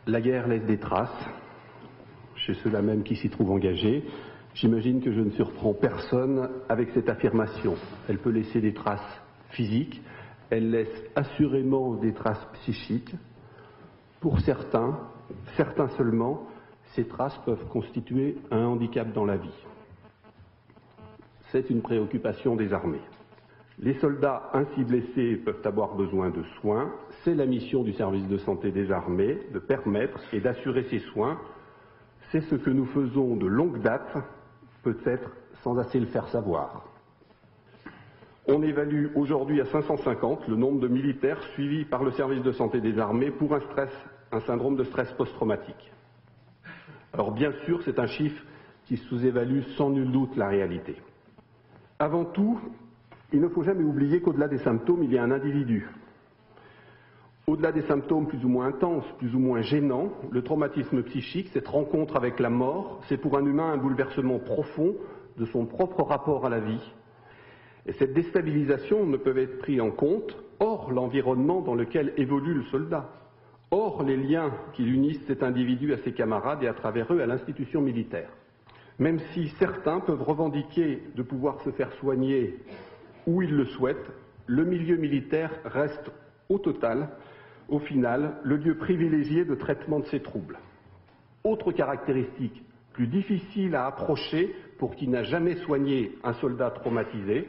La guerre laisse des traces, chez ceux-là même qui s'y trouvent engagés. J'imagine que je ne surprends personne avec cette affirmation. Elle peut laisser des traces physiques, elle laisse assurément des traces psychiques. Pour certains seulement, ces traces peuvent constituer un handicap dans la vie. C'est une préoccupation des armées. Les soldats ainsi blessés peuvent avoir besoin de soins. C'est la mission du service de santé des armées de permettre et d'assurer ces soins. C'est ce que nous faisons de longue date, peut-être sans assez le faire savoir. On évalue aujourd'hui à 550 le nombre de militaires suivis par le service de santé des armées pour un syndrome de stress post-traumatique. Alors bien sûr, c'est un chiffre qui sous-évalue sans nul doute la réalité. Avant tout, il ne faut jamais oublier qu'au-delà des symptômes, il y a un individu. Au-delà des symptômes plus ou moins intenses, plus ou moins gênants, le traumatisme psychique, cette rencontre avec la mort, c'est pour un humain un bouleversement profond de son propre rapport à la vie. Et cette déstabilisation ne peut être prise en compte hors l'environnement dans lequel évolue le soldat, hors les liens qui unissent cet individu à ses camarades et à travers eux à l'institution militaire. Même si certains peuvent revendiquer de pouvoir se faire soigner où ils le souhaitent, le milieu militaire reste au total, au final, le lieu privilégié de traitement de ces troubles. Autre caractéristique plus difficile à approcher pour qui n'a jamais soigné un soldat traumatisé,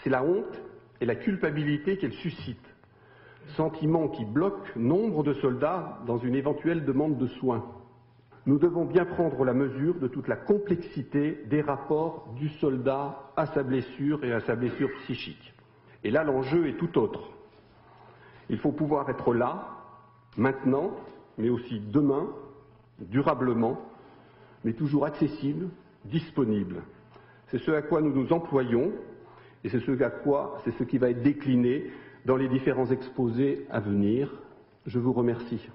c'est la honte et la culpabilité qu'elle suscite, sentiment qui bloque nombre de soldats dans une éventuelle demande de soins. Nous devons bien prendre la mesure de toute la complexité des rapports du soldat à sa blessure et à sa blessure psychique. Et là, l'enjeu est tout autre. Il faut pouvoir être là, maintenant, mais aussi demain, durablement, mais toujours accessible, disponible. C'est ce à quoi nous nous employons et c'est ce qui va être décliné dans les différents exposés à venir. Je vous remercie.